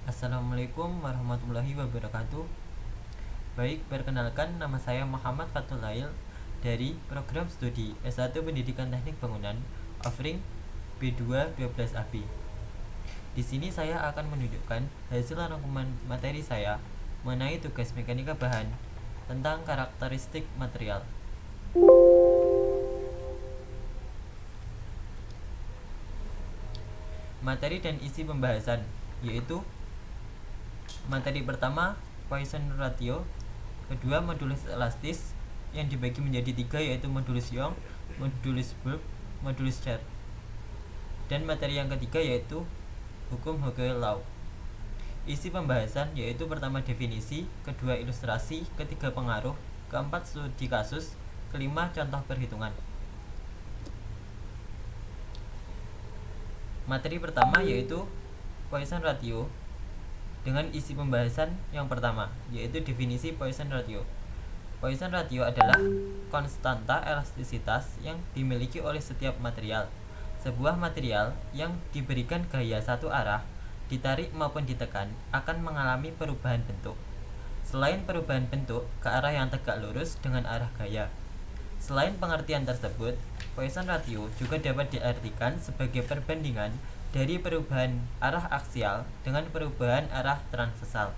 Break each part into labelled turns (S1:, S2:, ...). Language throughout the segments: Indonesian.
S1: Assalamualaikum warahmatullahi wabarakatuh. Baik, perkenalkan nama saya Muhammad Fatul Lail dari program studi S1 Pendidikan Teknik Bangunan offering B2 12 AB. Di sini saya akan menunjukkan hasil rangkuman materi saya mengenai tugas mekanika bahan tentang karakteristik material. Materi dan isi pembahasan yaitu materi pertama Poisson ratio, kedua modulus elastis yang dibagi menjadi tiga yaitu modulus Young, modulus Bulk, modulus Chern. Dan materi yang ketiga yaitu hukum Hoyle Law. Isi pembahasan yaitu pertama definisi, kedua ilustrasi, ketiga pengaruh, keempat studi kasus, kelima contoh perhitungan. Materi pertama yaitu Poisson ratio dengan isi pembahasan yang pertama yaitu definisi Poisson ratio. Poisson ratio adalah konstanta elastisitas yang dimiliki oleh setiap material. Sebuah material yang diberikan gaya satu arah, ditarik maupun ditekan, akan mengalami perubahan bentuk. Selain perubahan bentuk ke arah yang tegak lurus dengan arah gaya. Selain pengertian tersebut, Poisson ratio juga dapat diartikan sebagai perbandingan dari perubahan arah aksial dengan perubahan arah transversal.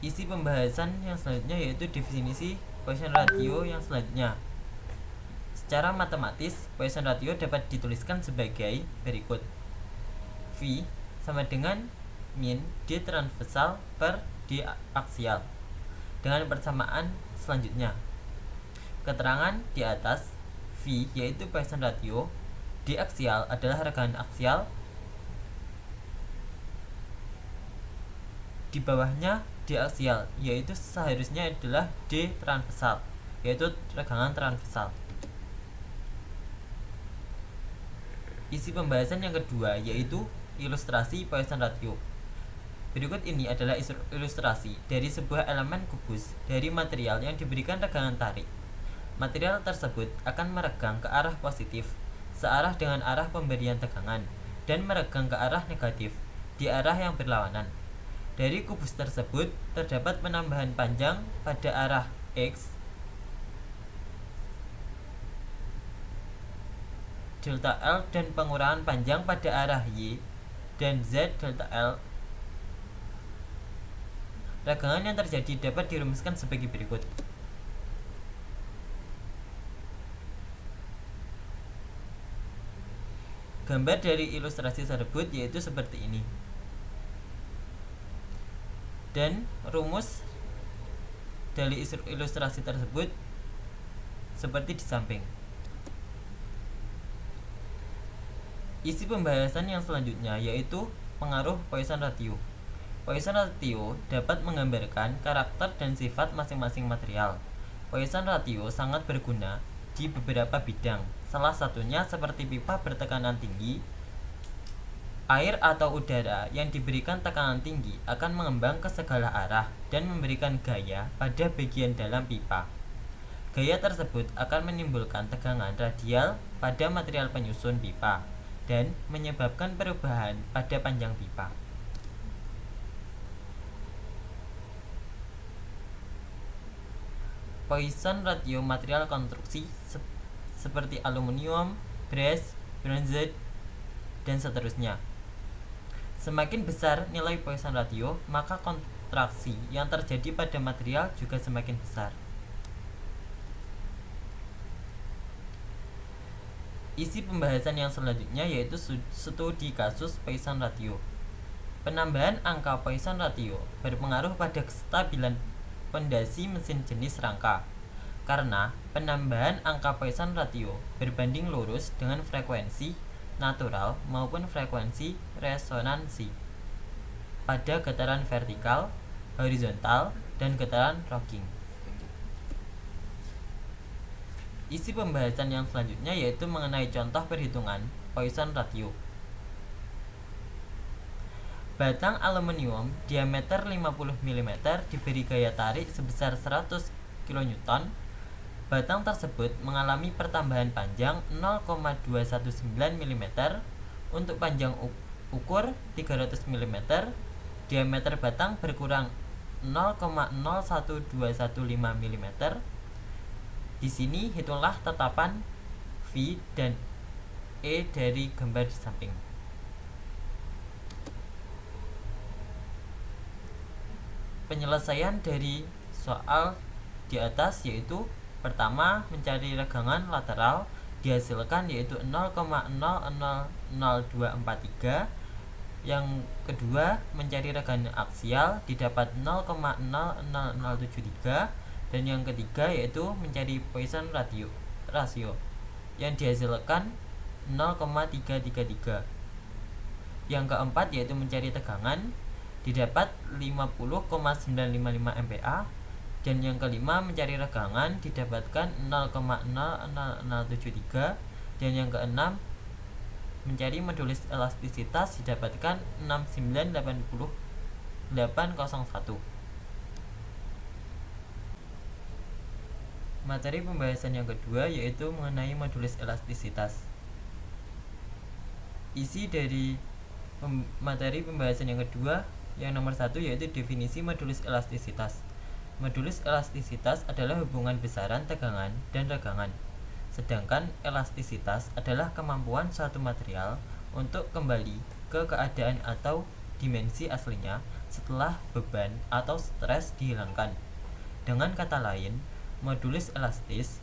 S1: Isi pembahasan yang selanjutnya yaitu definisi Poisson ratio yang selanjutnya. Secara matematis, Poisson ratio dapat dituliskan sebagai berikut. V sama dengan min D transversal per D aksial. Dengan persamaan selanjutnya. Keterangan di atas, V yaitu Poisson ratio, D aksial adalah ragahan aksial, di bawahnya D aksial yaitu seharusnya adalah D transversal yaitu ragahan transversal. Isi pembahasan yang kedua yaitu ilustrasi Poisson ratio. Berikut ini adalah ilustrasi dari sebuah elemen kubus dari material yang diberikan regangan tarik. Material tersebut akan meregang ke arah positif, searah dengan arah pemberian tegangan, dan meregang ke arah negatif, di arah yang berlawanan. Dari kubus tersebut, terdapat penambahan panjang pada arah X, delta L, dan pengurangan panjang pada arah Y, dan Z delta L. Regangan yang terjadi dapat dirumuskan sebagai berikut. Gambar dari ilustrasi tersebut yaitu seperti ini. Dan rumus dari ilustrasi tersebut seperti di samping. Isi pembahasan yang selanjutnya yaitu pengaruh Poisson ratio. Poisson ratio dapat menggambarkan karakter dan sifat masing-masing material. Poisson ratio sangat berguna di beberapa bidang. Salah satunya seperti pipa bertekanan tinggi. Air atau udara yang diberikan tekanan tinggi akan mengembang ke segala arah dan memberikan gaya pada bagian dalam pipa. Gaya tersebut akan menimbulkan tegangan radial pada material penyusun pipa dan menyebabkan perubahan pada panjang pipa. Poisson ratio material konstruksi seperti aluminium, brass, bronze, dan seterusnya. Semakin besar nilai Poisson ratio, maka kontraksi yang terjadi pada material juga semakin besar. Isi pembahasan yang selanjutnya yaitu studi kasus Poisson ratio. Penambahan angka Poisson ratio berpengaruh pada kestabilan pondasi mesin jenis rangka, karena penambahan angka Poisson ratio berbanding lurus dengan frekuensi natural maupun frekuensi resonansi pada getaran vertikal, horizontal, dan getaran rocking. Isi pembahasan yang selanjutnya yaitu mengenai contoh perhitungan Poisson ratio. Batang aluminium diameter 50 mm diberi gaya tarik sebesar 100 kN Batang tersebut mengalami pertambahan panjang 0,219 mm untuk panjang ukur 300 mm. Diameter batang berkurang 0,01215 mm. Di sini hitunglah tetapan V dan E dari gambar di samping. Penyelesaian dari soal di atas yaitu pertama, mencari regangan lateral dihasilkan yaitu 0,000243. Yang kedua, mencari regangan aksial didapat 0,00073. Dan yang ketiga yaitu mencari Poisson rasio yang dihasilkan 0,333. Yang keempat yaitu mencari tegangan didapat 50,955 MPa. Dan yang kelima mencari regangan didapatkan 0,00073. Dan yang keenam mencari modulus elastisitas didapatkan 698801. Materi pembahasan yang kedua yaitu mengenai modulus elastisitas. Isi dari materi pembahasan yang kedua yang nomor 1 yaitu definisi modulus elastisitas. Modulus elastisitas adalah hubungan besaran tegangan dan regangan. Sedangkan elastisitas adalah kemampuan suatu material untuk kembali ke keadaan atau dimensi aslinya setelah beban atau stres dihilangkan. Dengan kata lain, modulus elastis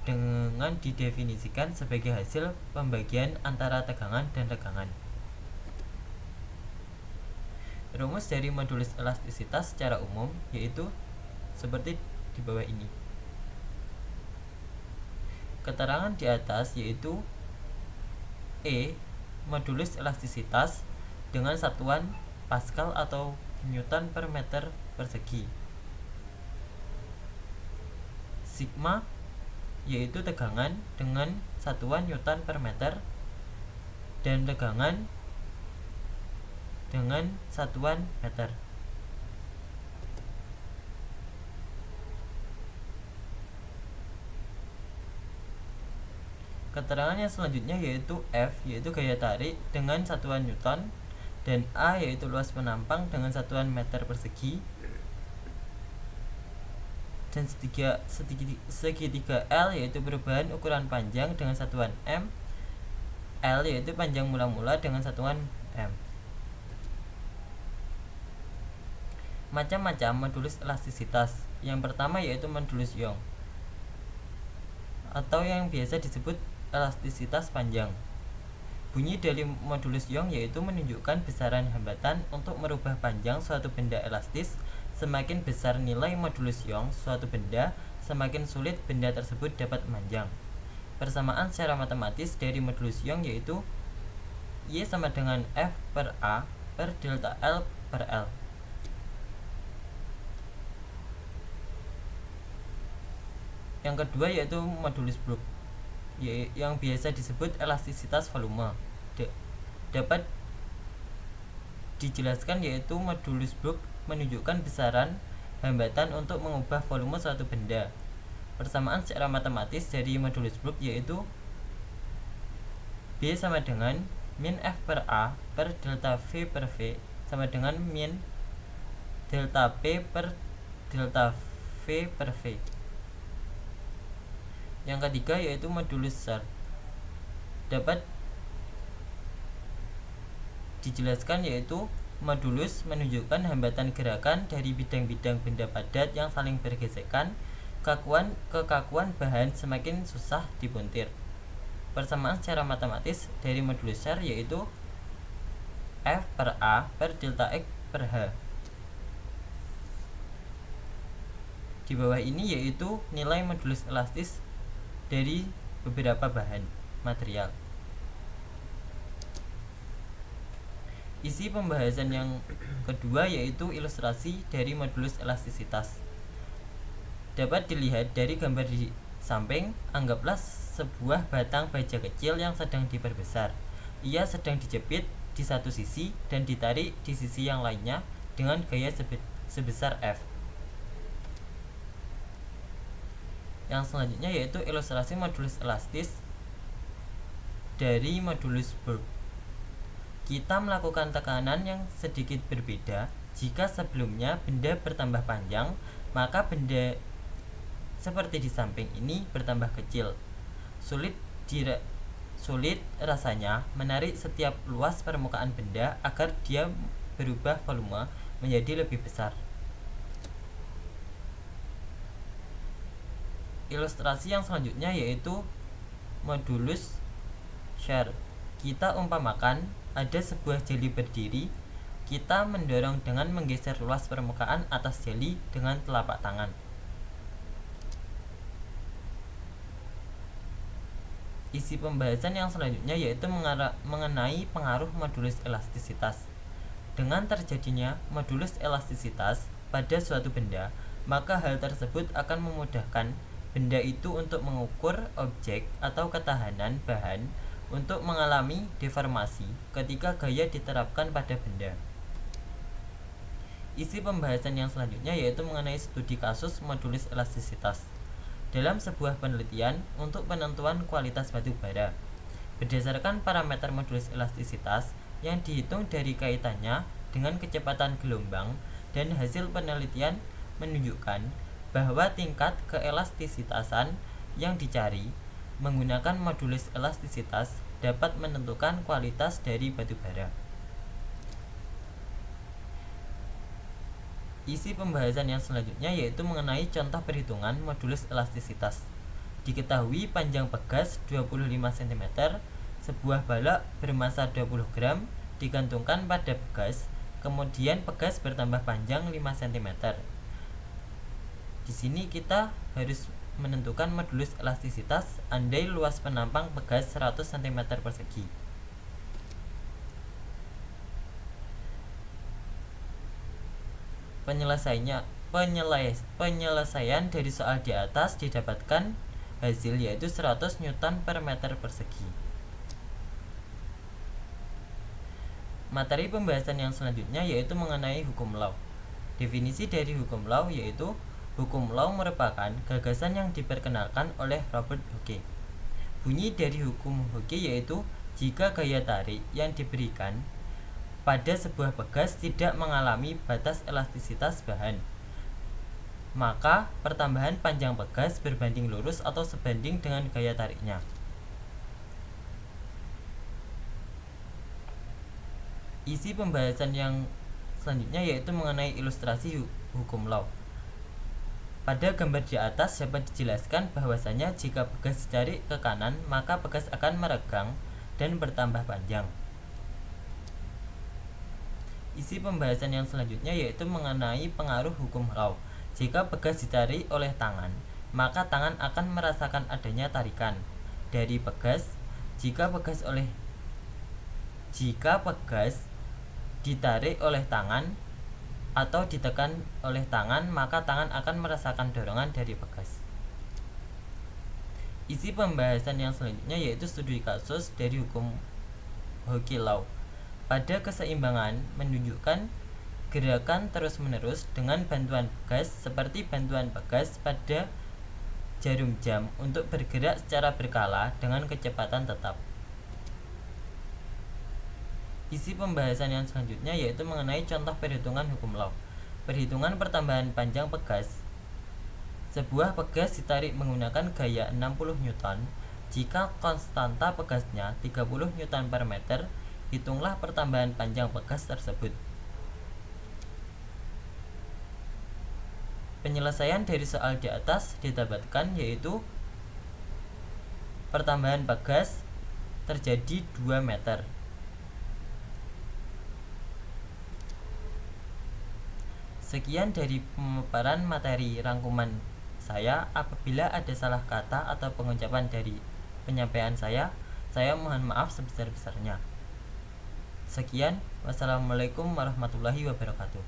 S1: dengan didefinisikan sebagai hasil pembagian antara tegangan dan regangan. Rumus dari modulus elastisitas secara umum yaitu seperti di bawah ini. Keterangan di atas yaitu E modulus elastisitas dengan satuan Pascal atau Newton per meter persegi. Sigma yaitu tegangan dengan satuan Newton per meter dan regangan dengan satuan meter. Keterangan yang selanjutnya yaitu F yaitu gaya tarik dengan satuan Newton dan A yaitu luas penampang dengan satuan meter persegi dan segitiga L yaitu perubahan ukuran panjang dengan satuan M, L yaitu panjang mula-mula dengan satuan M. Macam-macam modulus elastisitas. Yang pertama yaitu modulus Young atau yang biasa disebut elastisitas panjang. Bunyi dari modulus Young yaitu menunjukkan besaran hambatan untuk merubah panjang suatu benda elastis. Semakin besar nilai modulus Young suatu benda, semakin sulit benda tersebut dapat memanjang. Persamaan secara matematis dari modulus Young yaitu Y sama dengan F per A per delta L per L. Yang kedua yaitu modulus Brooke yang biasa disebut elastisitas volume. Dapat dijelaskan yaitu modulus Brooke menunjukkan besaran hambatan untuk mengubah volume suatu benda. Persamaan secara matematis dari modulus Brooke yaitu B sama dengan min F per A per delta V per V sama dengan min delta P per delta V per V. Yang ketiga yaitu modulus SAR. Dapat dijelaskan yaitu modulus menunjukkan hambatan gerakan dari bidang-bidang benda padat yang saling bergesekan. Kekakuan bahan semakin susah dipuntir. Persamaan secara matematis dari modulus SAR yaitu F per A per delta X per H. Di bawah ini yaitu nilai modulus elastis dari beberapa bahan material. Isi pembahasan yang kedua yaitu ilustrasi dari modulus elastisitas. Dapat dilihat dari gambar di samping. Anggaplah sebuah batang baja kecil yang sedang diperbesar. Ia sedang dijepit di satu sisi dan ditarik di sisi yang lainnya dengan gaya sebesar F. Yang selanjutnya yaitu ilustrasi modulus elastis dari modulus Burke. Kita melakukan tekanan yang sedikit berbeda. Jika sebelumnya benda bertambah panjang, maka benda seperti di samping ini bertambah kecil. Sulit rasanya menarik setiap luas permukaan benda agar dia berubah volume menjadi lebih besar. Ilustrasi yang selanjutnya yaitu modulus Shear. Kita umpamakan ada sebuah jeli berdiri. Kita mendorong dengan menggeser luas permukaan atas jeli dengan telapak tangan. Isi pembahasan yang selanjutnya yaitu mengenai pengaruh modulus elastisitas. Dengan terjadinya modulus elastisitas pada suatu benda, maka hal tersebut akan memudahkan benda itu untuk mengukur objek atau ketahanan bahan untuk mengalami deformasi ketika gaya diterapkan pada benda. Isi pembahasan yang selanjutnya yaitu mengenai studi kasus modulus elastisitas. Dalam sebuah penelitian untuk penentuan kualitas batu bara, berdasarkan parameter modulus elastisitas yang dihitung dari kaitannya dengan kecepatan gelombang, dan hasil penelitian menunjukkan bahwa tingkat keelastisitasan yang dicari menggunakan modulus elastisitas dapat menentukan kualitas dari batu bara. Isi pembahasan yang selanjutnya yaitu mengenai contoh perhitungan modulus elastisitas. Diketahui panjang pegas 25 cm, sebuah balok bermasa 20 gram digantungkan pada pegas, kemudian pegas bertambah panjang 5 cm. Di sini kita harus menentukan modulus elastisitas andai luas penampang pegas 100 cm persegi. Penyelesaian dari soal di atas didapatkan hasil yaitu 100 Newton per meter persegi. Materi pembahasan yang selanjutnya yaitu mengenai hukum Law. Definisi dari hukum Law yaitu hukum Law merupakan gagasan yang diperkenalkan oleh Robert Hooke. Bunyi dari hukum Hooke yaitu jika gaya tarik yang diberikan pada sebuah pegas tidak mengalami batas elastisitas bahan, maka pertambahan panjang pegas berbanding lurus atau sebanding dengan gaya tariknya. Isi pembahasan yang selanjutnya yaitu mengenai ilustrasi hukum Law. Pada gambar di atas dapat dijelaskan bahwasanya jika pegas ditarik ke kanan, maka pegas akan meregang dan bertambah panjang. Isi pembahasan yang selanjutnya yaitu mengenai pengaruh hukum Law. Jika pegas ditarik oleh tangan, maka tangan akan merasakan adanya tarikan dari pegas. Jika pegas ditarik oleh tangan atau ditekan oleh tangan, maka tangan akan merasakan dorongan dari pegas. Isi pembahasan yang selanjutnya yaitu studi kasus dari hukum Hooke Law. Pada keseimbangan menunjukkan gerakan terus-menerus dengan bantuan pegas seperti bantuan pegas pada jarum jam untuk bergerak secara berkala dengan kecepatan tetap. Isi pembahasan yang selanjutnya yaitu mengenai contoh perhitungan hukum Law. Perhitungan pertambahan panjang pegas. Sebuah pegas ditarik menggunakan gaya 60 Newton. Jika konstanta pegasnya 30 Newton per meter, hitunglah pertambahan panjang pegas tersebut. Penyelesaian dari soal di atas didapatkan yaitu pertambahan pegas terjadi 2 meter. Sekian dari pemaparan materi rangkuman saya. Apabila ada salah kata atau pengucapan dari penyampaian saya mohon maaf sebesar-besarnya. Sekian, wassalamualaikum warahmatullahi wabarakatuh.